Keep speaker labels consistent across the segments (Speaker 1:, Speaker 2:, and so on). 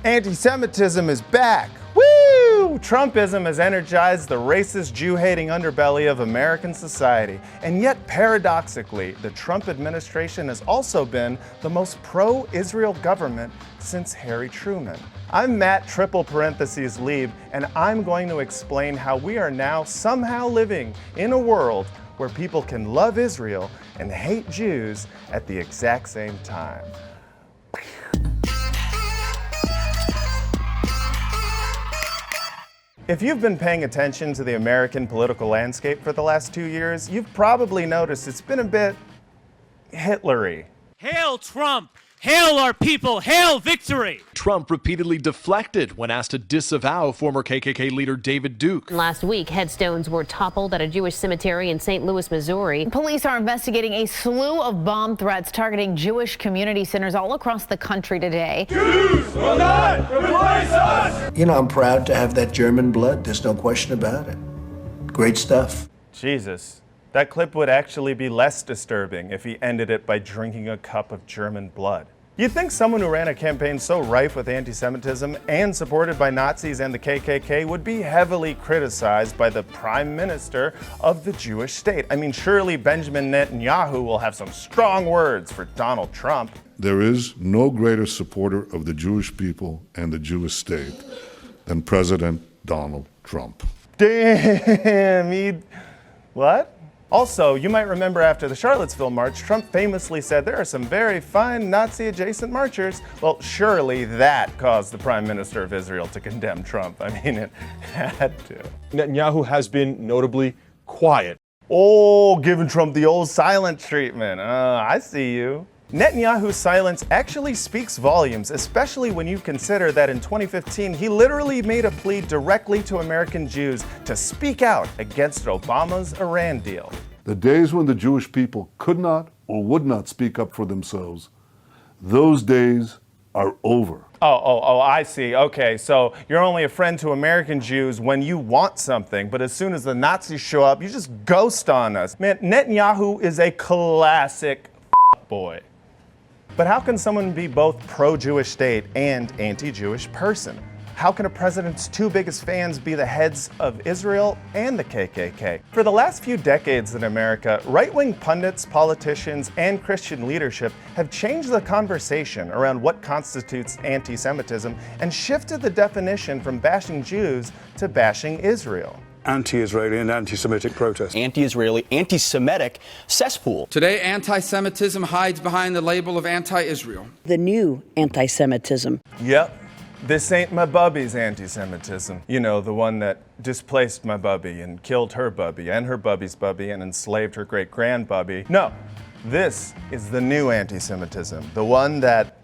Speaker 1: Anti-Semitism is back. Woo! Trumpism has energized the racist, Jew-hating underbelly of American society. And yet, paradoxically, the Trump administration has also been the most pro-Israel government since Harry Truman. I'm Matt Lieb, and I'm going to explain how we are now somehow living in a world where people can love Israel and hate Jews at the exact same time. If you've been paying attention to the American political landscape for the last 2 years, you've probably noticed it's been a bit Hitlery.
Speaker 2: Hail Trump! Hail our people! Hail victory!
Speaker 3: Trump repeatedly deflected when asked to disavow former KKK leader David Duke.
Speaker 4: Last week, headstones were toppled at a Jewish cemetery in St. Louis, Missouri.
Speaker 5: Police are investigating a slew of bomb threats targeting Jewish community centers all across the country today.
Speaker 6: Jews will not replace us!
Speaker 7: You know, I'm proud to have that German blood. There's no question about it. Great stuff.
Speaker 1: Jesus. That clip would actually be less disturbing if he ended it by drinking a cup of German blood. You'd think someone who ran a campaign so rife with anti-Semitism and supported by Nazis and the KKK would be heavily criticized by the Prime Minister of the Jewish state. I mean, surely Benjamin Netanyahu will have some strong words for Donald Trump.
Speaker 8: There is no greater supporter of the Jewish people and the Jewish state than President Donald Trump.
Speaker 1: Damn, what? Also, you might remember after the Charlottesville march, Trump famously said there are some very fine Nazi-adjacent marchers. Well, surely that caused the Prime Minister of Israel to condemn Trump. I mean, it had to.
Speaker 9: Netanyahu has been notably quiet.
Speaker 1: Oh, giving Trump the old silent treatment. I see you. Netanyahu's silence actually speaks volumes, especially when you consider that in 2015, he literally made a plea directly to American Jews to speak out against Obama's Iran deal.
Speaker 8: The days when the Jewish people could not or would not speak up for themselves, those days are over.
Speaker 1: Oh, I see. Okay, so you're only a friend to American Jews when you want something, but as soon as the Nazis show up, you just ghost on us. Man, Netanyahu is a classic boy. But how can someone be both pro-Jewish state and anti-Jewish person? How can a president's two biggest fans be the heads of Israel and the KKK? For the last few decades in America, right-wing pundits, politicians, and Christian leadership have changed the conversation around what constitutes anti-Semitism and shifted the definition from bashing Jews to bashing Israel.
Speaker 10: Anti-Israeli and anti-Semitic protests.
Speaker 11: Anti-Israeli, anti-Semitic cesspool.
Speaker 12: Today, anti-Semitism hides behind the label of anti-Israel.
Speaker 13: The new anti-Semitism.
Speaker 1: Yep. This ain't my bubby's anti-Semitism. You know, the one that displaced my bubby and killed her bubby and her bubby's bubby and enslaved her great-grandbubby. No, this is the new anti-Semitism. The one that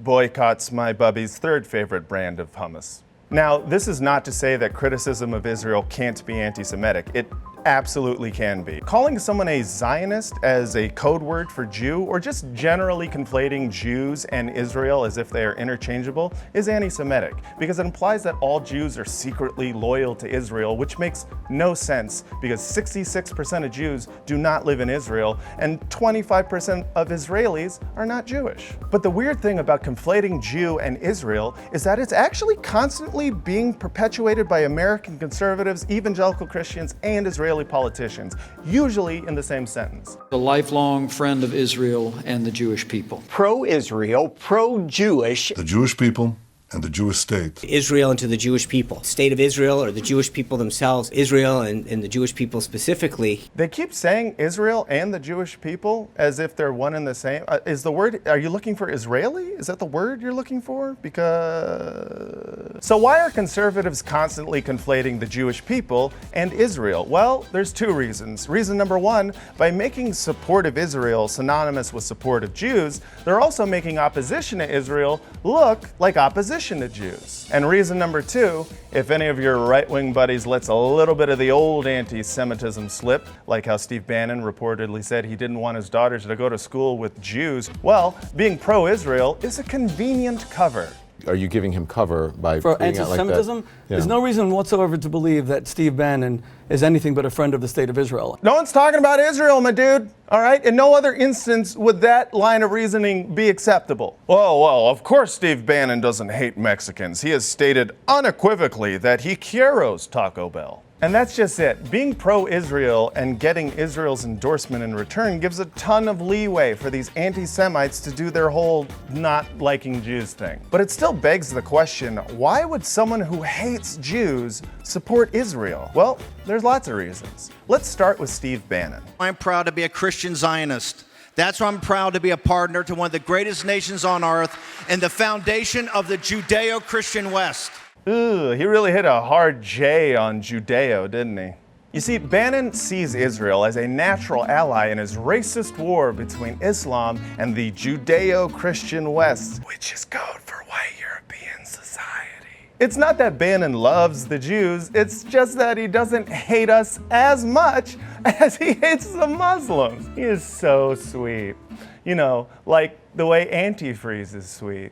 Speaker 1: boycotts my bubby's third favorite brand of hummus. Now, this is not to say that criticism of Israel can't be anti-Semitic. It absolutely can be. Calling someone a Zionist as a code word for Jew, or just generally conflating Jews and Israel as if they are interchangeable, is anti-Semitic, because it implies that all Jews are secretly loyal to Israel, which makes no sense, because 66% of Jews do not live in Israel, and 25% of Israelis are not Jewish. But the weird thing about conflating Jew and Israel is that it's actually constantly being perpetuated by American conservatives, evangelical Christians, and Israeli politicians, usually in the same sentence.
Speaker 14: A lifelong friend of Israel and the Jewish people.
Speaker 11: Pro-Israel, pro-Jewish.
Speaker 8: The Jewish people and the Jewish state.
Speaker 15: Israel and to the Jewish people. State of Israel or the Jewish people themselves, Israel and the Jewish people specifically.
Speaker 1: They keep saying Israel and the Jewish people as if they're one and the same. Is the word, are you looking for Israeli? Is that the word you're looking for? Because... So why are conservatives constantly conflating the Jewish people and Israel? Well, there's two reasons. Reason number one, by making support of Israel synonymous with support of Jews, they're also making opposition to Israel look like opposition to Jews. And reason number two, if any of your right-wing buddies lets a little bit of the old anti-Semitism slip, like how Steve Bannon reportedly said he didn't want his daughters to go to school with Jews, well, being pro-Israel is a convenient cover.
Speaker 16: are you giving him cover by
Speaker 17: for
Speaker 16: putting out like that?
Speaker 17: anti-Semitism? There's no reason whatsoever to believe that Steve Bannon is anything but a friend of the state of Israel.
Speaker 1: No one's talking about Israel, my dude. All right? In no other instance would that line of reasoning be acceptable. Well, of course Steve Bannon doesn't hate Mexicans. He has stated unequivocally that he quiero Taco Bell. And that's just it. Being pro-Israel and getting Israel's endorsement in return gives a ton of leeway for these anti-Semites to do their whole not liking Jews thing. But it still begs the question, why would someone who hates Jews support Israel? Well, there's lots of reasons. Let's start with Steve Bannon.
Speaker 18: I'm proud to be a Christian Zionist. That's why I'm proud to be a partner to one of the greatest nations on earth and the foundation of the Judeo-Christian West.
Speaker 1: Ooh, he really hit a hard J on Judeo, didn't he? You see, Bannon sees Israel as a natural ally in his racist war between Islam and the Judeo-Christian West, which is code for white European society. It's not that Bannon loves the Jews, it's just that he doesn't hate us as much as he hates the Muslims. He is so sweet. You know, like the way antifreeze is sweet.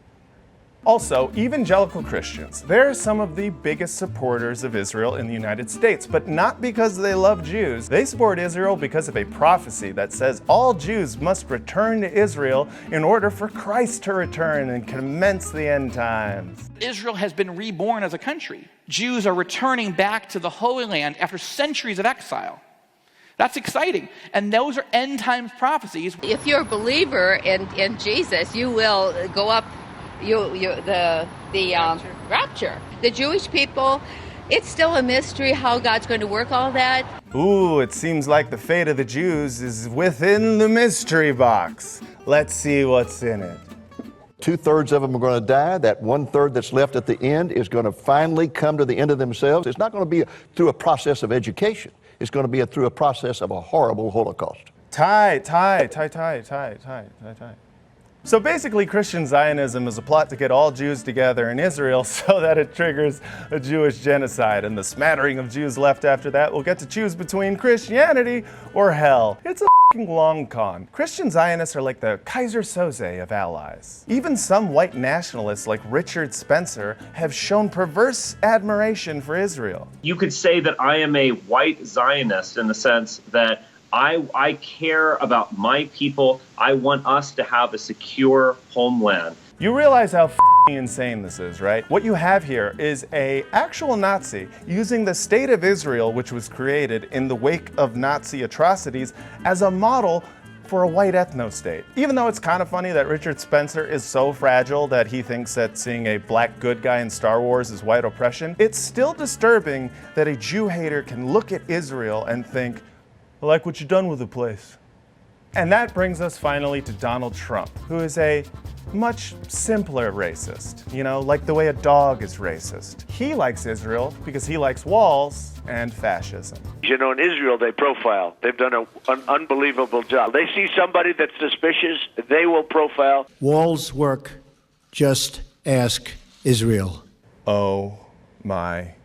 Speaker 1: Also, evangelical Christians, they're some of the biggest supporters of Israel in the United States, but not because they love Jews. They support Israel because of a prophecy that says all Jews must return to Israel in order for Christ to return and commence the end times.
Speaker 19: Israel has been reborn as a country. Jews are returning back to the Holy Land after centuries of exile. That's exciting. And those are end times prophecies.
Speaker 20: If you're a believer in Jesus, you will go up the rapture. The Jewish people, it's still a mystery how God's going to work all that.
Speaker 1: Ooh, it seems like the fate of the Jews is within the mystery box. Let's see what's in it.
Speaker 21: 2/3 of them are going to die. That 1/3 that's left at the end is going to finally come to the end of themselves. It's not going to be through a process of education. It's going to be through a process of a horrible Holocaust.
Speaker 1: Tie. So basically, Christian Zionism is a plot to get all Jews together in Israel so that it triggers a Jewish genocide, and the smattering of Jews left after that will get to choose between Christianity or hell. It's a f***ing long con. Christian Zionists are like the Kaiser Soze of allies. Even some white nationalists like Richard Spencer have shown perverse admiration for Israel.
Speaker 22: You could say that I am a white Zionist in the sense that I care about my people. I want us to have a secure homeland.
Speaker 1: You realize how f***ing insane this is, right? What you have here is an actual Nazi using the state of Israel, which was created in the wake of Nazi atrocities, as a model for a white ethno-state. Even though it's kind of funny that Richard Spencer is so fragile that he thinks that seeing a black good guy in Star Wars is white oppression, it's still disturbing that a Jew hater can look at Israel and think, I like what you've done with the place. And that brings us finally to Donald Trump, who is a much simpler racist, you know, like the way a dog is racist. He likes Israel because he likes walls and fascism.
Speaker 23: You know, in Israel, they profile. They've done an unbelievable job. They see somebody that's suspicious, they will profile.
Speaker 24: Walls work. Just ask Israel.
Speaker 1: Oh my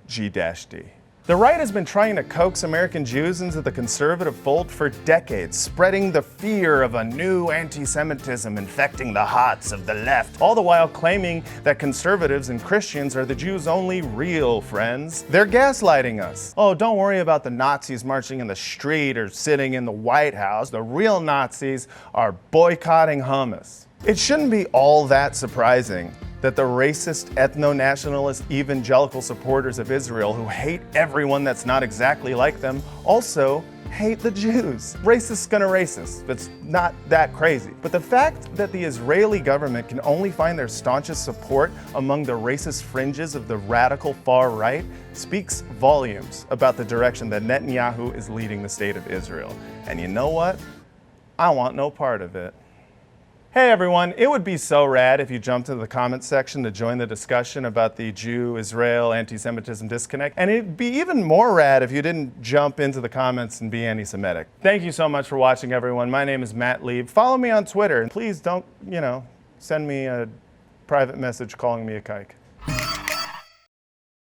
Speaker 1: G-D. The right has been trying to coax American Jews into the conservative fold for decades, spreading the fear of a new anti-Semitism infecting the hearts of the left, all the while claiming that conservatives and Christians are the Jews' only real friends. They're gaslighting us. Oh, don't worry about the Nazis marching in the street or sitting in the White House. The real Nazis are boycotting hummus. It shouldn't be all that surprising that the racist, ethno-nationalist, evangelical supporters of Israel who hate everyone that's not exactly like them also hate the Jews. Racist's gonna racist. It's not that crazy. But the fact that the Israeli government can only find their staunchest support among the racist fringes of the radical far right speaks volumes about the direction that Netanyahu is leading the state of Israel. And you know what? I want no part of it. Hey everyone, it would be so rad if you jumped into the comments section to join the discussion about the Jew-Israel anti-Semitism disconnect. And it'd be even more rad if you didn't jump into the comments and be anti-Semitic. Thank you so much for watching, everyone. My name is Matt Lieb. Follow me on Twitter, and please don't, send me a private message calling me a kike.